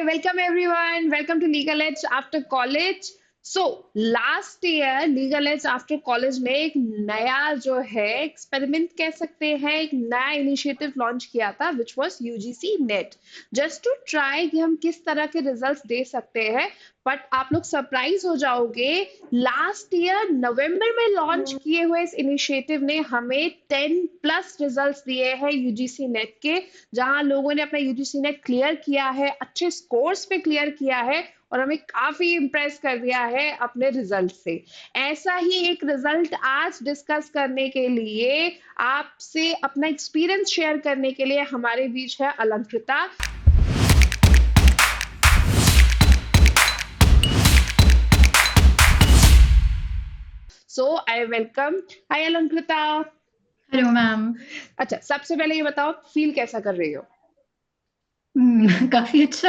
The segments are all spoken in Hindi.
welcome everyone. Welcome to Legal Edge After College. Last year Legal Edge After College ने एक नया जो है एक्सपेरिमेंट कह सकते हैं, एक नया इनिशिएटिव लॉन्च किया था which was UGC NET, just to try कि हम किस तरह के रिजल्ट्स दे सकते हैं। बट आप लोग सरप्राइज हो जाओगे, लास्ट ईयर नवंबर में लॉन्च किए हुए इस इनिशिएटिव ने हमें 10+ रिजल्ट्स दिए हैं यूजीसी नेट के, जहां लोगों ने अपना यूजीसी नेट क्लियर किया है, अच्छे स्कोर्स पे क्लियर किया है और हमें काफी इम्प्रेस कर दिया है अपने रिजल्ट से। ऐसा ही एक रिजल्ट आज डिस्कस करने के लिए, आपसे अपना एक्सपीरियंस शेयर करने के लिए हमारे बीच है Alankrita. So I welcome. Hi Alankrita. Hello ma'am. अच्छा, सबसे पहले ये बताओ, फील कैसा कर रही हो? काफी अच्छा।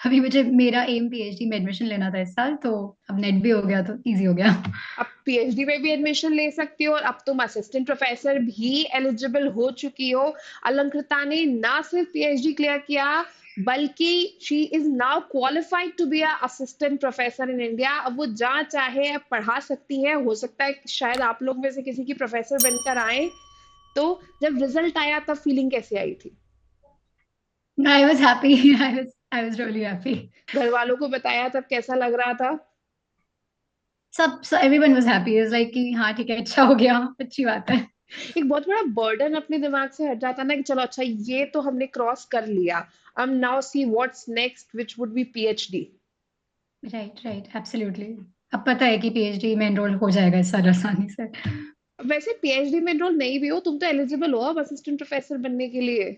अभी मुझे मेरा एम पीएचडी में एडमिशन लेना था इस साल, तो अब नेट भी हो गया तो इजी हो गया। अब पीएचडी में भी एडमिशन ले सकती हो और अब तुम असिस्टेंट प्रोफेसर भी एलिजिबल हो चुकी हो। अलंकृता ने ना सिर्फ पीएचडी क्लियर किया, बल्कि she is now qualified to be a assistant professor in India. अब वो जहाँ चाहे अब पढ़ा सकती है। हो सकता है कि शायद आप लोग में से किसी की प्रोफेसर बनकर आए। तो जब रिजल्ट आया तब फीलिंग कैसे आई थी? I was happy. I was really happy. घर वालों को बताया तब कैसा लग रहा था? सब everyone was happy, is like कि हाँ ठीक है, अच्छा हो गया, अच्छी बात है। एक बहुत बड़ा बर्डन अपने दिमाग से हट जाता है ना कि चलो अच्छा ये तो हमने क्रॉस कर लिया, अब now see what's next which would be PhD. Right right, absolutely. अब पता है कि पीएचडी में एनरोल हो जाएगा इस साल आसानी से। वैसे पीएचडी में एनरोल नहीं भी हो, तुम तो एलिजिबल हो अब असिस्टेंट प्रोफेसर बनने के लिए।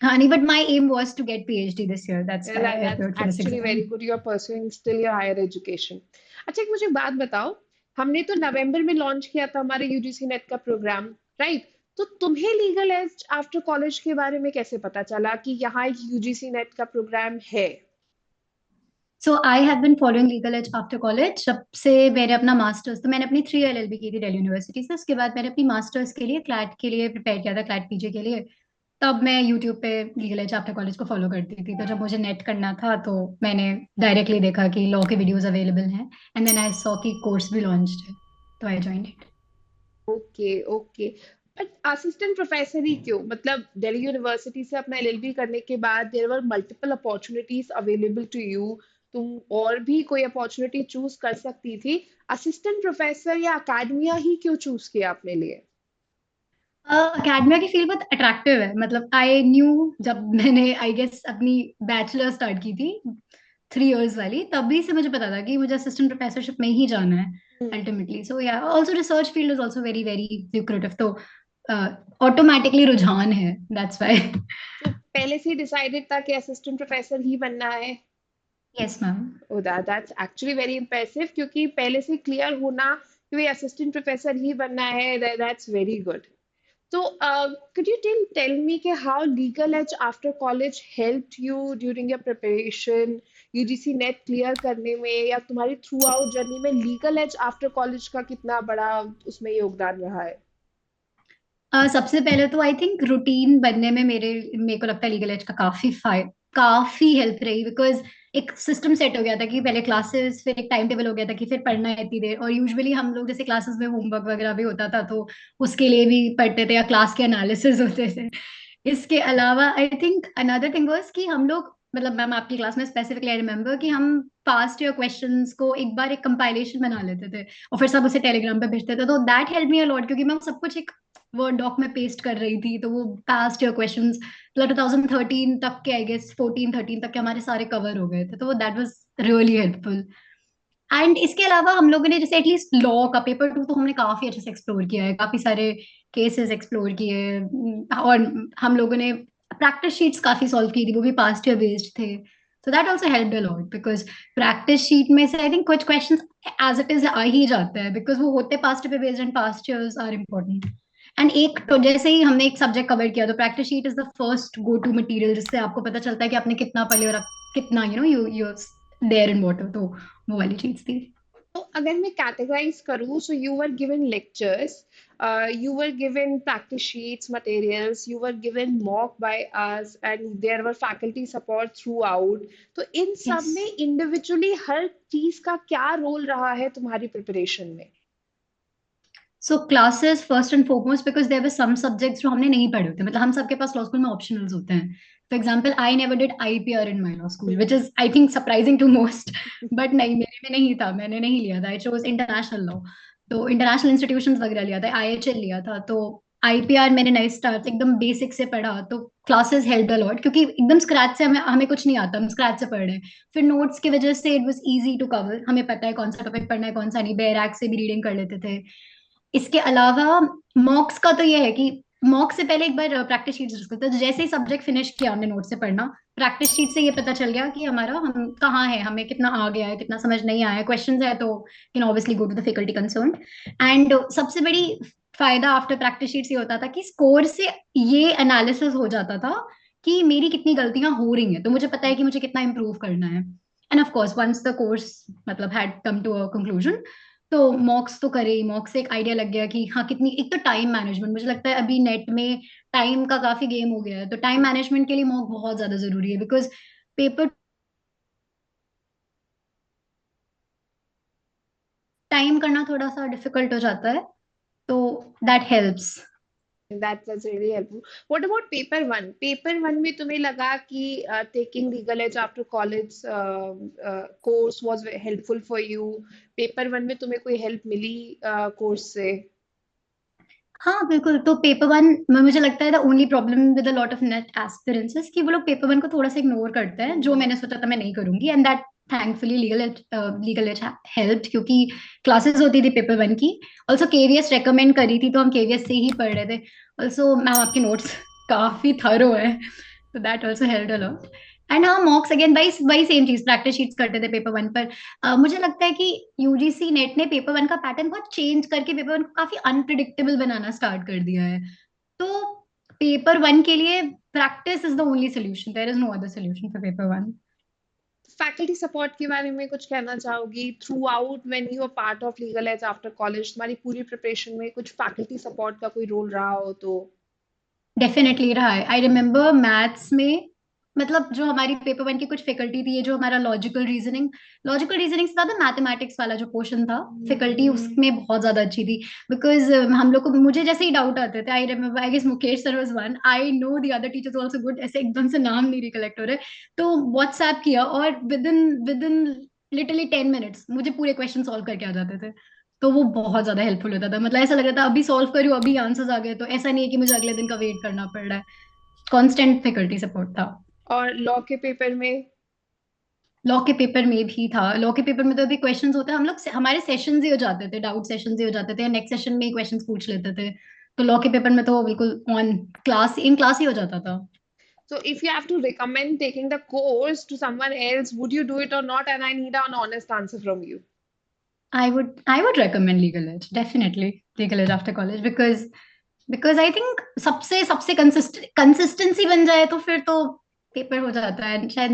हाँ नहीं, but my aim was to get PhD this year, that's why I that's appeared for this actually exam. Very good, you are pursuing still your higher education. अच्छा, एक मुझे बात बताओ, हमने तो नवंबर में लॉन्च किया था हमारे यूजीसी नेट का प्रोग्राम, राइट? तो तुम्हें लीगल एज आफ्टर कॉलेज के बारे में कैसे पता चला कि यहाँ एक यूजीसी नेट का प्रोग्राम है? So I have been following legal as after college जब से मैंने अपना मास्टर्स, तो मैंने अपनी 3 LLB की थी दिल्ली यूनिवर्सिटी से। उसके बाद मैंने अपनी मास्टर्स के लिए क्लैट के लिए प्रिपेयर किया था, क्लैट पीजी के लिए। तब मैं यूट्यूब पे लीगल एज आफ्टर कॉलेज को फॉलो करती थी, तो जब मुझे नेट करना था तो मैंने डायरेक्टली देखा कि लॉ के वीडियोस अवेलेबल हैं, एंड देन आई सॉ कि कोर्स भी लॉन्च्ड है, तो I joined it. Okay okay. But assistant professor ही क्यों? मतलब दिल्ली यूनिवर्सिटी से अपना एलएलबी करने के बाद there were multiple opportunities available to you, तुम और भी कोई अपॉर्चुनिटी चूज कर सकती थी। असिस्टेंट प्रोफेसर या अकेडमिया ही क्यों चूज किया अपने लिए? अकेडमिया की फील्ड बहुत अट्रैक्टिव है। मतलब आई न्यू, जब मैंने आई गेस अपनी बैचलर स्टार्ट की थी 3 इयर्स वाली, तभी से मुझे पता था कि मुझे असिस्टेंट प्रोफेसरशिप में ही जाना है हम्म। अल्टीमेटली। सो या also research field is also very very lucrative, तो ऑटोमेटिकली रुझान है, दैट्स व्हाई। तो पहले से ही डिसाइडेड था कि असिस्टेंट प्रोफेसर ही बनना है? Yes ma'am. O that's actually very impressive, क्योंकि पहले से क्लियर होना कि भाई असिस्टेंट प्रोफेसर ही बनना है, that's very good. So, could you tell me कि how Legal Edge after college helped you during your preparation, UGC net clear करने में, या तुम्हारी थ्रू आउट जर्नी में Legal Edge after college का कितना बड़ा उसमें योगदान रहा है? सबसे पहले तो आई थिंक रूटीन बनने में मेरे को लगता है लीगल एज का काफी हेल्प रही, बिकॉज एक सिस्टम सेट हो गया था कि पहले क्लासेस, फिर एक टाइम टेबल हो गया था कि फिर पढ़ना है इतनी देर। और यूजुअली हम लोग जैसे क्लासेस में होमवर्क वगैरह भी होता था, तो उसके लिए भी पढ़ते थे या क्लास के एनालिसिस होते थे। इसके अलावा I think another thing was कि हम लोग, मतलब मैम आपकी क्लास में स्पेसिफिकली आई रिमेम्बर कि हम पास्ट ईयर क्वेश्चंस को एक बार एक कंपाइलेशन बना लेते थे और फिर सब उसे टेलीग्राम पे भेजते थे, तो दैट हेल्प मी अलॉट, क्योंकि मैं सब कुछ एक वर्ड डॉक में पेस्ट कर रही थी। तो वो पास्ट ईयर क्वेश्चंस मतलब 2013 तक के, आई गेस 14-13 तक के हमारे सारे कवर हो गए थे, तो वो that was really helpful. And इसके अलावा हम लोगों ने जैसे एटलीस्ट लॉ का पेपर 2 तो हमने काफी अच्छे से एक्सप्लोर किया है, काफी सारे केसेस एक्सप्लोर किए और हम लोगों ने प्रैक्टिस शीट्स काफी सॉल्व की थी, वो भी पास्ट ईयर बेस्ड थे। तो that also help a lot, because practice sheet में से आई थिंक कुछ क्वेश्चंस एज इट इज आ ही जाता है, बिकॉज वो होते पास्ट ईयर पे based and past years are important. And एक तो जैसे ही हमने एक सब्जेक्ट कवर किया, तो practice sheet is the first go to material, जिससे आपको पता चलता है कि आपने कितना पढ़े और आप कितना you know you there in water, तो वो वाली चीज थी। तो अगर मैं कैटेगराइज करूँ, so you were given lectures, you were given practice sheets, materials, you were given mock by us, and there were faculty support throughout. तो इन सब में यस। इंडिविजुअली हर चीज का क्या रोल रहा है तुम्हारी प्रिपरेशन में? So classes first and foremost, because there were some subjects जो हमने नहीं पढ़े होते, मतलब हम सबके पास लॉ स्कूल में ऑप्शनल्स होते हैं। For example, I never did IPR in my law school, which is I think surprising to most. But नहीं, मेरे में नहीं था, मैंने नहीं लिया था। आई चोज इंटरनेशनल लॉ, तो इंटरनेशनल इंस्टीट्यूशंस वगैरह लिया था, आईएचएल लिया था। तो आईपीआर मैंने नए स्टार्ट एकदम बेसिक से पढ़ा, तो क्लासेस हेल्प अ लॉट, क्योंकि एकदम स्क्रैच से हमें हमें कुछ नहीं आता, हम स्क्रैच से पढ़ रहे हैं। फिर नोट्स की वजह से it was easy to cover, हमें पता है कौन सा टॉपिक पढ़ना है कौन सा नहीं, बैराक से भी रीडिंग कर लेते थे। इसके अलावा मॉक्स का तो ये है कि मॉक से पहले एक बार प्रैक्टिस शीट्स डिस्कस करते हैं, तो जैसे ही सब्जेक्ट फिनिश किया हमने नोट से पढ़ना, प्रैक्टिस शीट से ये पता चल गया कि हमारा हम कहाँ है, हमें कितना आ गया है, कितना समझ नहीं आया है। क्वेश्चंस है तो can obviously go to the faculty concerned. And सबसे बड़ी फायदा आफ्टर प्रैक्टिस शीट ये होता था कि स्कोर से ये एनालिसिस हो जाता था कि मेरी कितनी गलतियां हो रही हैं, तो मुझे पता है कि मुझे कितना इंप्रूव करना है। And of course once the course मतलब had come to a conclusion, तो मॉक्स तो करे ही। मॉक्स से एक आइडिया लग गया कि हाँ कितनी, एक तो टाइम मैनेजमेंट, मुझे लगता है अभी नेट में टाइम का काफी गेम हो गया है, तो टाइम मैनेजमेंट के लिए मॉक बहुत ज्यादा जरूरी है, बिकॉज पेपर टाइम करना थोड़ा सा डिफिकल्ट हो जाता है, तो that helps. That's really helpful. What about paper one? Paper one में तुम्हें लगा कि taking legal edge after college course was helpful for you? Paper one में तुम्हें कोई help मिली course से? हाँ बिल्कुल, तो पेपर वन में मुझे लगता है the only problem with a lot of net aspirants कि वो लोग पेपर वन को थोड़ा सा इग्नोर करते हैं, जो हम्म। मैंने सोचा था मैं नहीं करूंगी। And that thankfully legal edge helped, क्योंकि क्लासेस होती थी पेपर वन की। ऑल्सो केवीएस रेकमेंड करी थी, तो हम केवीएस से ही पढ़ रहे थे। ऑल्सो मैम आपके नोट्स काफी थरो है, तो that also helped a lot. And हाँ, मॉक्स अगेन वही वही सेम चीज, प्रैक्टिस शीट्स करते थे पेपर वन पर। मुझे लगता है कि यूजीसी नेट ने पेपर वन का पैटर्न बहुत चेंज करके पेपर वन को काफी अनप्रिडिक्टेबल बनाना स्टार्ट कर दिया है। तो पेपर वन के लिए practice is the only solution, there is no other solution for paper one. Faculty support के बारे में कुछ कहना चाहोगी? Throughout when you are part of Legal as after college, तुम्हारी पूरी प्रिपरेशन में कुछ फैकल्टी सपोर्ट का कोई रोल रहा हो तो? डेफिनेटली रहा है। आई रिमेम्बर मैथ्स में, मतलब जो हमारी पेपर वन की कुछ फैकल्टी थी, ये जो हमारा लॉजिकल रीजनिंग से ज्यादा मैथमेटिक्स वाला जो पोर्शन था, फैकल्टी उसमें बहुत ज्यादा अच्छी थी। बिकॉज हम लोग को, मुझे जैसे ही डाउट आते थे, I remember I guess Mukesh sir was one, I know the other teachers also good, ऐसे एकदम से नाम नहीं रिकलेक्ट हो रहे, तो व्हाट्सएप किया और विद इन लिटरली 10 मिनट्स मुझे पूरे क्वेश्चन सॉल्व करके आ जाते थे। तो वो बहुत ज्यादा हेल्पफुल होता था, मतलब ऐसा लग रहा था अभी सॉल्व करूँ अभी आंसर्स आ गए, तो ऐसा नहीं है कि मुझे अगले दिन का वेट करना पड़ रहा है। कांस्टेंट फैकल्टी सपोर्ट था। और लॉ के पेपर में? लॉ के पेपर में भी था। लॉ के पेपर में तो अभी क्वेश्चंस होते हैं, हम लोग हमारे सेशंस ही हो जाते थे, डाउट सेशंस ही हो जाते थे, नेक्स्ट सेशन में ही क्वेश्चंस पूछ लेते थे। तो लॉ के पेपर में तो बिल्कुल ऑन क्लास, इन क्लास ही हो जाता था। So if you have to recommend taking the course to someone else, would you do it or not? And I need an honest answer from you. I would recommend legal edge, definitely legal as after college, because I think सबसे सबसे कंसिस्टेंसी बन जाए तो फिर तो पेपर हो जाता है। शायद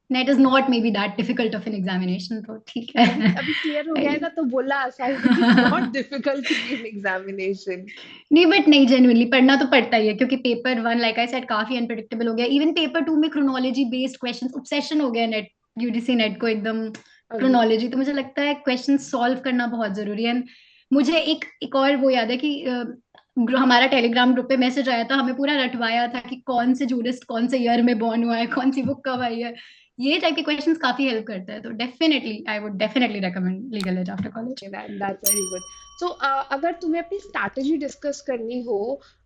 net is not may be that difficult of an examination, तो ठीक अभी है। अभी क्लियर हो गया है ना, तो बोला aside, it's not difficult to give examination. नहीं, बट नहीं, जेन्युइनली पढ़ना तो पड़ता ही है, क्योंकि paper one like I said काफी अनप्रिडिक्टेबल हो गया। इवन पेपर टू में क्रोनोलॉजी बेस्ड क्वेश्चंस, ऑब्सेशन हो गया नेट, यूजीसी नेट को एकदम अग्री। क्रोनोलॉजी, तो मुझे लगता है क्वेश्चन सॉल्व करना बहुत जरूरी है। मुझे एक और वो याद है कि हमारा टेलीग्राम ग्रुप पे मैसेज आया था, हमें पूरा रटवाया था कि कौन से जूरिस्ट कौन से ईयर में बॉर्न हुआ है, कौन सी बुक कब आई है। ये टाइप के क्वेश्चंस काफी हेल्प करता है, तो definitely I would definitely recommend Legal as after college. That's very good. So अगर तुम्हें अपनी स्ट्रैटेजी डिस्कस करनी हो,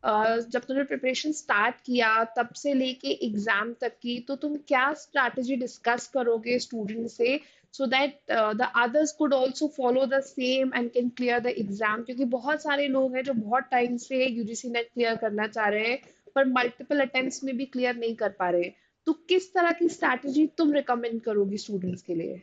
जब तुमने प्रिपरेशन स्टार्ट किया तब से लेके एग्जाम तक की, तो तुम क्या स्ट्रैटेजी डिस्कस करोगे स्टूडेंट से, so that the others could also follow the same and can clear the exam? क्योंकि बहुत सारे लोग हैं जो बहुत टाइम से यूजीसी नेट क्लियर करना चाह रहे हैं, पर मल्टीपल अटेम्प्ट्स में भी क्लियर नहीं कर पा रहे। तो किस तरह की स्ट्रैटेजी तुम रिकमेंड करोगी स्टूडेंट्स के लिए?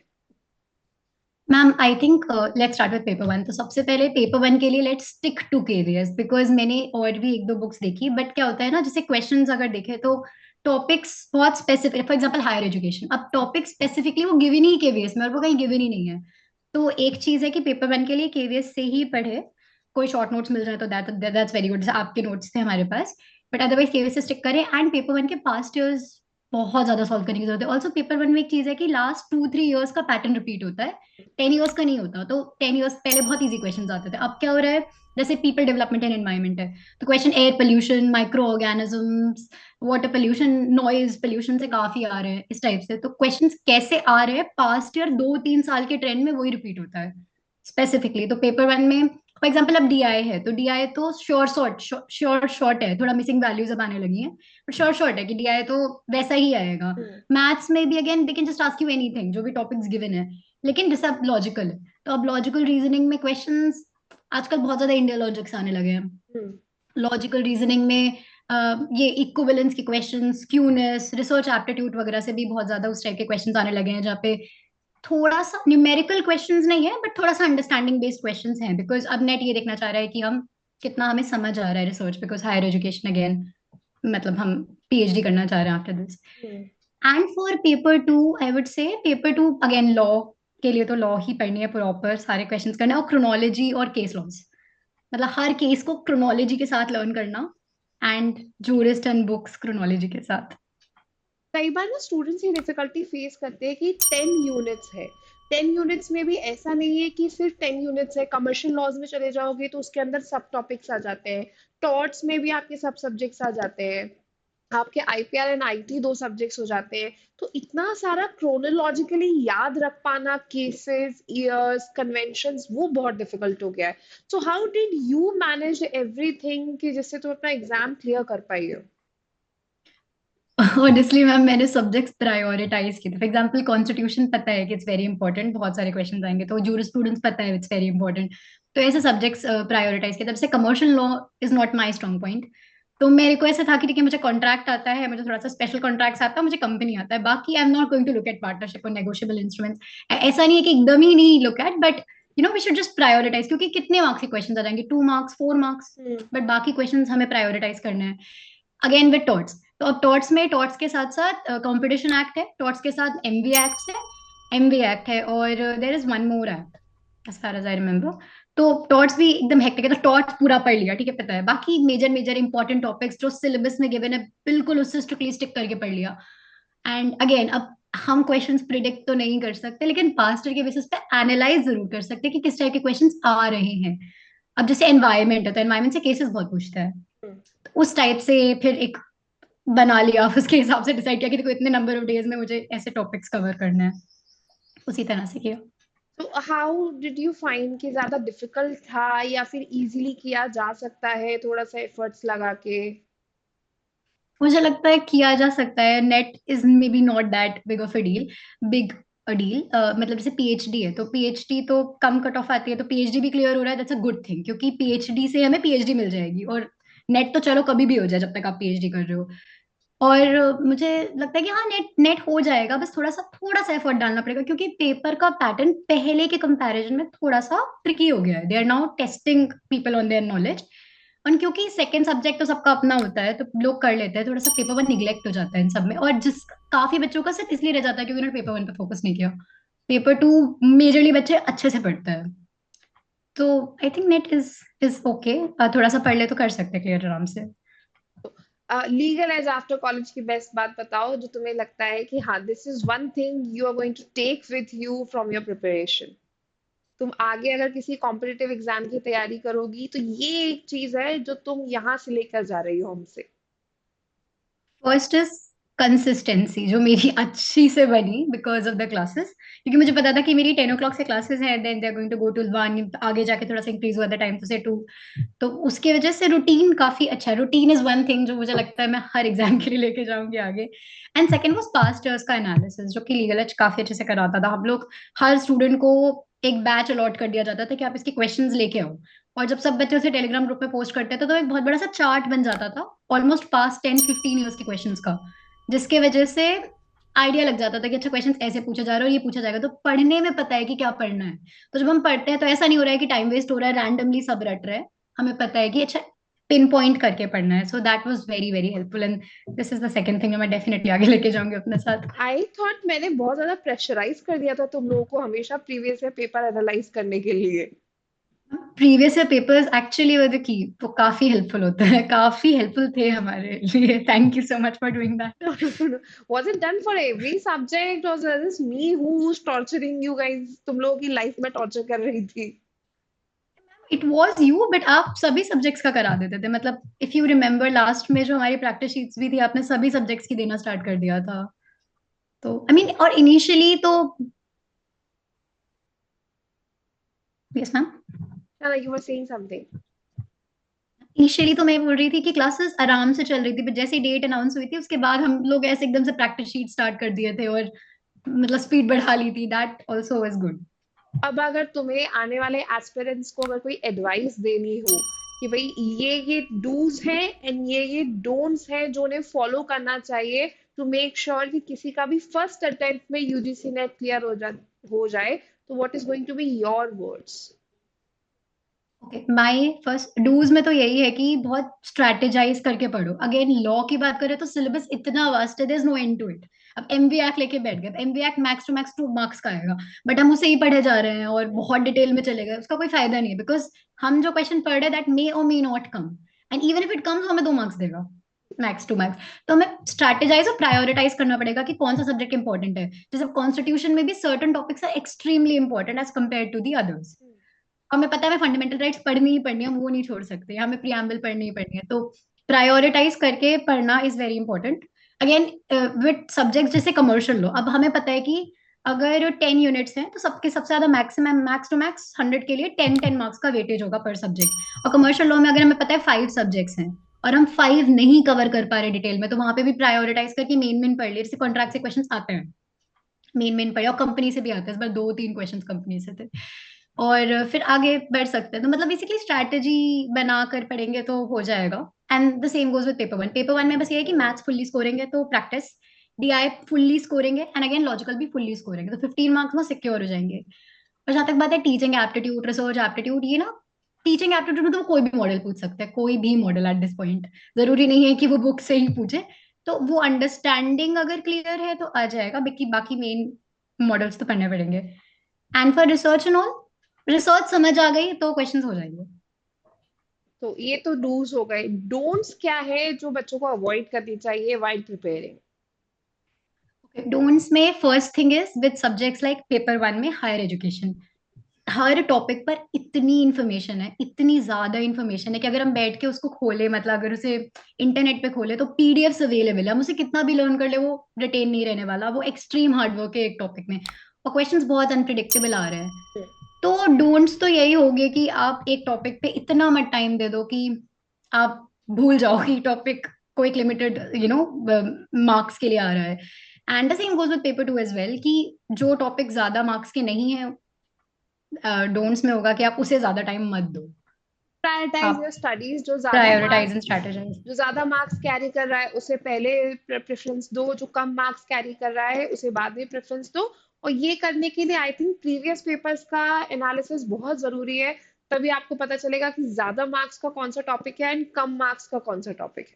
Ma'am I think let's start with paper one. तो सबसे पहले पेपर वन के लिए let's stick to KVS, because मैंने और भी एक दो बुक्स देखी, बट क्या होता है ना, जैसे क्वेश्चंस अगर देखे तो टॉपिक्स बहुत specific, for example higher education, अब टॉपिक स्पेसिफिकली वो गिवन ही केवीएस में और वो कहीं गिवन ही नहीं है। तो एक चीज है कि पेपर वन के लिए केवीएस से ही पढ़े, कोई शॉर्ट नोट्स मिल जाए तो दैट्स वेरी गुड, जैसे आपके नोट्स थे हमारे पास, बट अदरवाइज केवीएस से स्टिक करें। एंड पेपर वन के पास्ट ईयर्स बहुत ज्यादा सॉल्व करने की जरूरत है। ऑल्सो पेपर वन में एक चीज है कि लास्ट 2-3 ईयर्स का पैटर्न रिपीट होता है, 10 ईयर्स का नहीं होता। तो 10 ईयर्स पहले बहुत इजी क्वेश्चन आते थे, अब क्या हो रहा है, जैसे पीपल डेवलपमेंट एंड एनवायरमेंट है, तो question air pollution, micro organisms, water pollution, noise pollution से काफी आ रहे हैं इस टाइप से। तो क्वेश्चंस कैसे आ रहे हैं पास्ट ईयर 2-3 साल के ट्रेंड में, वही रिपीट होता है स्पेसिफिकली। तो पेपर वन में फॉर एग्जाम्पल अब डीआई है, तो डीआई तो श्योर शॉर्ट है, थोड़ा मिसिंग वैल्यूज अब आने लगी हैं, बट श्योर शॉर्ट है कि डीआई तो वैसा ही आएगा। हम्म। मैथ्स में भी again they can just ask you anything, जो भी टॉपिक्स गिवन है, लेकिन जैसे अब लॉजिकल है, तो अब लॉजिकल रीजनिंग में क्वेश्चंस आजकल बहुत ज्यादा इंडिया लॉजिक्स आने लगे हैं। हम्म। लॉजिकल रीजनिंग में ये इक्विवेलेंस के क्वेश्चंस, क्यूनेस, रिसर्च एप्टीट्यूड वगैरह से भी बहुत ज्यादा उस टाइप के क्वेश्चंस आने लगे हैं, जहाँ पे थोड़ा सा न्यूमेरिकल क्वेश्चंस नहीं है, बट थोड़ा सा अंडरस्टैंडिंग बेस्ड क्वेश्चंस हैं, बिकॉज अब नेट ये देखना चाह रहा है कि हम कितना हमें समझ आ रहा है research, because higher education again, मतलब हम पीएचडी करना चाह रहे हैं after this. Hmm. And for paper two I would say, paper two again law के लिए तो लॉ ही पढ़नी है प्रॉपर, सारे क्वेश्चंस करना है, और क्रोनोलॉजी और केस लॉज, मतलब हर केस को क्रोनोलॉजी के साथ लर्न करना, and jurist and books chronology के साथ। कई बार ना स्टूडेंट्स ये डिफिकल्टी फेस करते हैं कि 10 यूनिट्स है, 10 यूनिट्स में भी ऐसा नहीं है कि सिर्फ 10 यूनिट्स है। कमर्शियल लॉज में चले जाओगे तो उसके अंदर सब टॉपिक्स आ जाते हैं, टॉर्ट्स में भी आपके सब सब्जेक्ट्स आ जाते हैं, आपके आईपीआर एंड आईटी दो सब्जेक्ट्स हो जाते हैं। तो इतना सारा क्रोनोलॉजिकली याद रख पाना, केसेस, ईयर्स, कन्वेंशंस, वो बहुत डिफिकल्ट हो गया है। So how did you manage everything कि जिससे तुम अपना एग्जाम क्लियर कर पाई हो? ऑनेस्टली मैम, मैंने सब्जेक्ट्स प्रायोरिटाइज किए थे। फॉर एग्जांपल कॉन्स्टिट्यूशन पता है कि इट्स वेरी इंपॉर्टेंट, बहुत सारे क्वेश्चन आएंगे, तो जूरिस्प्रूडेंस पता है इट्स वेरी इंपॉर्टेंट, तो ऐसे सब्जेक्ट्स प्रायोरिटाइज किए। तब से commercial law is not my strong point, तो मेरे को ऐसा था कि ठीक है, मुझे कॉन्ट्रैक्ट आता है, मुझे थोड़ा सा स्पेशल कॉन्ट्रैक्ट्स आता है, मुझे कंपनी आता है, बाकी I am not going to look at partnership और नेगोशिएबल इंस्ट्रूमेंट्स। ऐसा नहीं है कि एकदम ही नहीं look at, but we should just prioritize, क्योंकि कितने मार्क्स के क्वेश्चन आ जाएंगे, 2 मार्क्स, 4 मार्क्स, हम्म। बट बाकी क्वेश्चन हमें प्रायोरिटाइज करने हैं। अगेन विद टॉट्स, तो अब टॉट्स में, टॉट्स के साथ साथ कंपटीशन एक्ट है, टॉट्स के साथ एमवी एक्ट है, एमवी एक्ट है, और there is one more act as far as I remember. तो टॉट्स भी एकदम हेक्टिक है, तो टॉट्स पूरा पढ़ लिया, ठीक है, पता है, बाकी मेजर मेजर इंपॉर्टेंट टॉपिक्स जो सिलेबस में गिवन है बिल्कुल उससे स्ट्रिक्टली स्टिक करके पढ़ लिया। एंड अगेन अब हम क्वेश्चंस प्रिडिक्ट तो नहीं कर सकते, लेकिन पास्ट ईयर के बेसिस पे एनालाइज जरूर कर सकते हैं कि किस टाइप के क्वेश्चंस आ रहे हैं। अब जैसे एनवायरमेंट है, तो एनवायरमेंट से केसेस बहुत पूछता है, हम्म। तो उस टाइप से फिर एक बना लिया, उसके हिसाब से डिसाइड किया कि देखो इतने नंबर ऑफ डेज में मुझे ऐसे टॉपिक्स कवर करना है, उसी तरह से किया। तो हाउ डिड यू फाइंड कि ज्यादा डिफिकल्ट था या फिर इजीली किया जा सकता है थोड़ा सा एफर्ट्स लगा के? मुझे लगता है किया जा सकता है, net is may be not that big of a deal, big a deal, मतलब जैसे पीएचडी है, तो पीएचडी तो कम कट ऑफ आती है, तो पीएचडी भी क्लियर हो रहा है, दैट्स अ गुड थिंग, क्योंकि पीएचडी से हमें पीएचडी मिल जाएगी, और नेट तो चलो कभी भी हो जाए जब तक आप पीएचडी कर रहे हो। और मुझे लगता है कि हाँ, नेट नेट हो जाएगा, बस थोड़ा सा एफर्ट डालना पड़ेगा, क्योंकि पेपर का पैटर्न पहले के कंपैरिजन में थोड़ा सा ट्रिकी हो गया है, they are now testing people on their knowledge. और क्योंकि सेकंड सब्जेक्ट तो सबका अपना होता है, तो लोग कर लेते हैं, थोड़ा सा पेपर वन निग्लेक्ट हो जाता है इन सब में, और जिस काफी बच्चों का सिर्फ इसलिए रह जाता है क्योंकि उन्होंने पेपर वन पे फोकस नहीं किया। पेपर टू मेजरली बच्चे अच्छे से पढ़ते हैं, तो I think net is okay, थोड़ा सा पढ़ ले तो कर सकते हैं क्लियर आराम से। लीगल एज आफ्टर कॉलेज की बेस्ट बात बताओ जो तुम्हें लगता है कि हाँ, this is one thing you are going to take with you from your preparation. तुम आगे अगर किसी कॉम्पिटिटिव एग्जाम की तैयारी करोगी तो ये एक चीज है जो तुम यहाँ से लेकर जा रही हो हमसे। फर्स्ट इज कंसिस्टेंसी, जो मेरी अच्छी से बनी बिकॉज ऑफ द क्लासेस, क्योंकि मुझे पता था कि मेरी 10 o'clock से क्लासेस हैं, then they are going to go to 1, आगे जाके थोड़ा सा इंक्रीज हुआ था टाइम तो से 2, तो उसकी वजह से रूटीन काफी अच्छा है। रूटीन इज वन थिंग जो मुझे लगता है मैं हर एग्जाम के लिए लेके जाऊंगी आगे। And second was past years का एनालिसिस, जो कि लीगल एज काफी अच्छे से कराता था। हम लोग हर स्टूडेंट को एक बैच अलॉट कर दिया जाता था कि आप इसके क्वेश्चंस लेके आओ, और जब सब बच्चे उसे टेलीग्राम ग्रुप में पोस्ट करते थे तो एक बहुत बड़ा सा चार्ट बन जाता था ऑलमोस्ट पास्ट 10-15 ईयर्स के क्वेश्चंस का, जिसके वजह से आइडिया लग जाता था कि अच्छा क्वेश्चन ऐसे पूछा जा रहा है और ये पूछा जाएगा, तो पढ़ने में पता है कि क्या पढ़ना है। तो जब हम पढ़ते हैं तो ऐसा नहीं हो रहा है कि टाइम वेस्ट हो रहा है, रैंडमली सब रट रहे हैं, हमें पता है कि अच्छा पिन पॉइंट करके पढ़ना है. So that was very very helpful, and this is the second thing मैं डेफिनेटली आगे लेके जाऊंगी अपने साथ. आई थॉट मैंने बहुत ज्यादा प्रेशराइज कर दिया था तुम लोगों को हमेशा प्रीवियस ईयर पेपर एनालाइज करने के लिए। प्रीवियस ईयर पेपर्स एक्चुअली वो की वो काफी हेल्पफुल होता है, काफी हेल्पफुल थे हमारे लिए. Thank you so much for doing that. Was it done for every subject or was this me who's torturing you guys? तुम लोगों की लाइफ में टॉर्चर कर रही थी। इट वॉज यू, बट आप सभी सब्जेक्ट्स का करा देते थे. मतलब इफ यू रिमेम्बर लास्ट में जो हमारी प्रैक्टिस शीट्स भी थी, आपने सभी सब्जेक्ट्स की देना स्टार्ट कर दिया था. तो आई मीन और इनिशियली तो yes ma'am. Yeah, like you were saying something. Initially तो मैं बोल रही थी कि क्लासेस आराम से चल रही थी, बट जैसे डेट अनाउंस हुई थी उसके बाद हम लोग ऐसे एकदम से प्रैक्टिस शीट स्टार्ट कर दिए थे और मतलब स्पीड बढ़ा ली थी. That also was good. अब अगर तुम्हें आने वाले एस्पिरेंट्स को अगर कोई एडवाइस देनी हो कि भाई ये डूज हैं एंड ये डोंट्स हैं जो उन्हें फॉलो करना चाहिए टू मेक श्योर कि किसी का भी फर्स्ट अटेम्प्ट में यूजीसी नेट क्लियर हो जाए, तो what is going to be your words? Okay, my first डूज में तो यही है कि बहुत स्ट्रेटेजाइज करके पढ़ो. अगेन लॉ की बात करें तो सिलेबस इतना वास्ट है, there is no end to it. अब एमवी एक्ट लेके बैठ गए, MV act max to max 2 marks का आएगा, बट हम उसे ही पढ़े जा रहे हैं और बहुत डिटेल में चले गए. उसका कोई फायदा नहीं है, बिकॉज हम जो क्वेश्चन पढ़ रहे हैं दैट मे और may not come, and even if it comes हमें 2 मार्क्स देगा, मैक्स टू मैक्स. तो हमें स्ट्रैटेजाइज और प्रायोरिटाइज करना पड़ेगा कि कौन सा सब्जेक्ट इंपॉर्टेंट है. जैसे कॉन्स्टिट्यूशन में भी certain topics are extremely important as compare to the others. हमें पता है हमें फंडामेंटल राइट्स पढ़नी ही पढ़नी है, हम वो नहीं छोड़ सकते, हमें प्रियम्बल पढ़नी ही पढ़नी है. तो प्रायोरिटाइज करके पढ़ना is very important. Again with subject जैसे कमर्शियल लॉ, अब हमें पता है कि अगर 10 यूनिट्स हैं तो सबके सबसे ज्यादा मैक्सिमम मैक्स टू मैक्स 100 के लिए 10 10 मार्क्स का वेटेज होगा पर सब्जेक्ट. और कमर्शियल लॉ में अगर हमें पता है 5 सब्जेक्ट्स हैं और हम 5 नहीं कवर कर पा रहे डिटेल में, तो वहां पे भी प्रायोरिटाइज करके मेन मेन पढ़ लिए. जैसे कॉन्ट्रैक्ट से क्वेश्चन आते हैं, मेन मेन पढ़े, और कंपनी से भी आते हैं. इस बार 2 3 क्वेश्चन कंपनी से थे, और फिर आगे बढ़ सकते हैं. तो मतलब बेसिकली स्ट्रैटेजी बनाकर पढ़ेंगे तो हो जाएगा. And the same goes with paper 1. Paper 1 में बस ये है कि मैथ्स फुल्ली स्कोरेंगे तो प्रैक्टिस, डीआई फुल्ली स्कोरेंगे, एंड अगेन लॉजिकल भी फुल्ली स्कोरेंगे, तो 15 मार्क्स में सिक्योर हो जाएंगे. और जहां तक बात है टीचिंग एप्टीट्यूड, रिसर्च एप्टीट्यूड, ये ना टीचिंग एप्टीट्यूड में तो कोई भी मॉडल पूछ सकता है, कोई भी मॉडल एट दिस पॉइंट. जरूरी नहीं है कि वो बुक से ही पूछे. तो वो अंडरस्टैंडिंग अगर क्लियर है तो आ जाएगा, बाकी बाकी मेन मॉडल्स तो पढ़ने पड़ेंगे. And for research and all, research समझ आ गई तो क्वेश्चंस हो जाएंगे. तो ये तो डूज हो गए, डोंट्स क्या है जो बच्चों को अवॉइड करनी चाहिए व्हाइल प्रिपेयरिंग? डोंट्स में first thing is with subjects like paper 1 में हायर एजुकेशन, हर टॉपिक पर इतनी इन्फॉर्मेशन है, इतनी ज्यादा इन्फॉर्मेशन है कि अगर हम बैठ के उसको खोले, मतलब अगर उसे इंटरनेट पे खोले तो पीडीएफ अवेलेबल है, हम उसे कितना भी लर्न कर ले वो रिटेन नहीं रहने वाला. वो एक्सट्रीम हार्डवर्क है एक टॉपिक में, और क्वेश्चंस बहुत अनप्रिडिक्टेबल आ रहे हैं. तो डोंट्स तो यही होगे कि आप एक टॉपिक पे इतना मत टाइम दे दो कि आप भूल जाओ कि टॉपिक को एक लिमिटेड मार्क्स के लिए आ रहा है. And the same goes with paper 2 as well, कि जो टॉपिक ज्यादा मार्क्स के नहीं है, डोंट्स में होगा कि आप उसे ज्यादा टाइम मत दो. प्रायोरिटाइज योर आप स्टडीज, जो ज्यादा प्रायोरिटाइज मार्क्स एंड स्ट्रेटेजाइज. जो ज्यादा मार्क्स कैरी कर रहा है उसे पहले प्रेफरेंस दो, जो कम मार्क्स कैरी कर रहा है उसे बाद में प्रेफरेंस दो। और ये करने के लिए आई थिंक प्रीवियस पेपर्स का एनालिसिस बहुत जरूरी है, तभी आपको पता चलेगा कि ज्यादा मार्क्स का कौन सा टॉपिक है एंड कम मार्क्स का कौन सा टॉपिक है।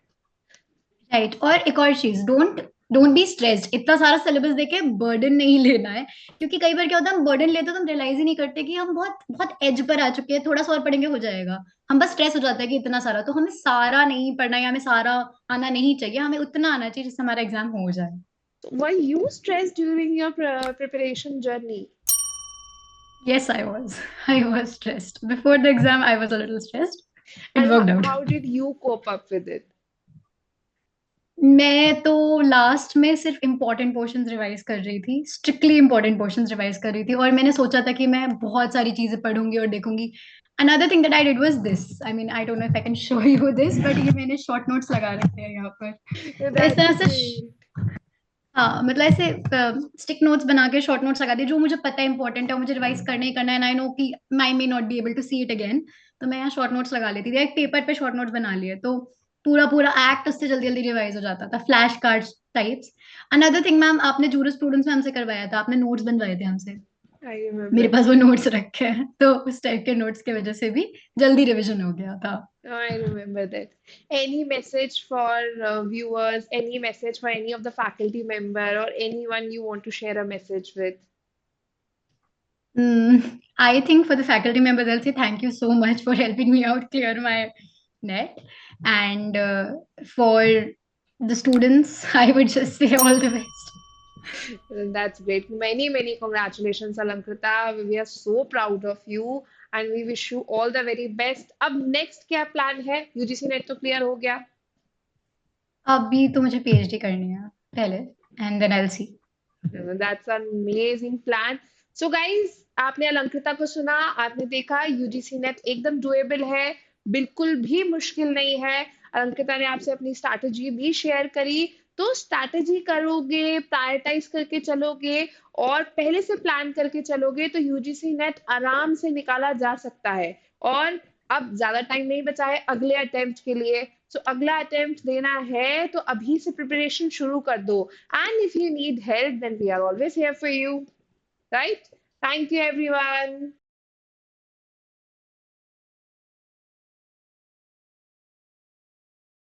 राइट. और एक और चीज, डोंट डोंट बी स्ट्रेस्ड. इतना सारा सिलेबस देके बर्डन नहीं लेना है, क्योंकि कई बार क्या होता है हम बर्डन लेते हैं तो हम रियलाइज ही नहीं करते कि हम बहुत बहुत एज पर आ चुके हैं, थोड़ा सा और पढ़ेंगे हो जाएगा. हम बस स्ट्रेस हो जाता है कि इतना सारा, तो हमें सारा नहीं पढ़ना या हमें सारा आना नहीं चाहिए, हमें उतना आना चाहिए जिससे हमारा एग्जाम हो जाए. Were you stress during your preparation journey? Yes, I was. I was stressed. Before the exam, I was a little stressed. It and worked out. How did you cope up with it? मैं तो लास्ट में सिर्फ इम्पोर्टेंट पोर्शंस रिवाइज कर रही थी, स्ट्रिक्टली इम्पोर्टेंट पोर्शंस रिवाइज कर रही थी, और मैंने सोचा था कि मैं बहुत सारी चीजें पढ़ूंगी और देखूंगी. Another thing that I did was this. I mean, I don't know if I can show you this, but ये मैंने शॉर्ट नोट्स लगा रखे हैं यहाँ पर. तो इस दैट्स तरह से ग्रेट। हाँ, मतलब ऐसे स्टिक नोट्स बना के शॉर्ट नोट्स लगा दिए जो मुझे पता है इंपॉर्टेंट है और मुझे रिवाइज करना ही करना है, एंड आई नो कि I may not be able to see it again. तो मैं यहाँ शॉर्ट नोट्स लगा लेती थी, एक पेपर पे शॉर्ट नोट्स बना लिए तो पूरा पूरा एक्ट उससे जल्दी जल्दी रिवाइज हो जाता था, flash cards types. Another thing ma'am, आपने जूरिस्प्रूडेंस में हमसे करवाया था, आपने नोट्स बनवाए थे हमसे. आई मेरे रिमेम्बर। पास वो नोट्स रखे हैं, तो उस टाइप के नोट्स की वजह से भी जल्दी रिवीजन हो गया था. I remember that. Any message for viewers, any message for any of the faculty member or anyone you want to share a message with? I think for the faculty members, I'll say thank you so much for helping me out clear my net. And for the students, I would just say all the best. That's great. Many, many congratulations, Alankrita. We are so proud of you and we wish you all the very best. अब next क्या plan है? UGC नेट तो clear हो गया. अभी तो मुझे पीएचडी करनी है पहले and then I will see. That's an amazing plan. So guys, आपने अलंकृता को सुना, आपने देखा यूजीसी नेट एकदम डुएबल है, बिल्कुल भी मुश्किल नहीं है. अलंकृता ने आपसे अपनी स्ट्रैटेजी भी शेयर करी. तो स्ट्रैटेजी करोगे, प्रायोरिटाइज करके चलोगे और पहले से प्लान करके चलोगे तो यूजीसी नेट आराम से निकाला जा सकता है. और अब ज्यादा टाइम नहीं बचा है अगले अटेम्प्ट के लिए. सो अगला अटेम्प्ट देना है तो अभी से प्रिपरेशन शुरू कर दो. And if you need help, then we are always here for you. Right? Thank you, everyone.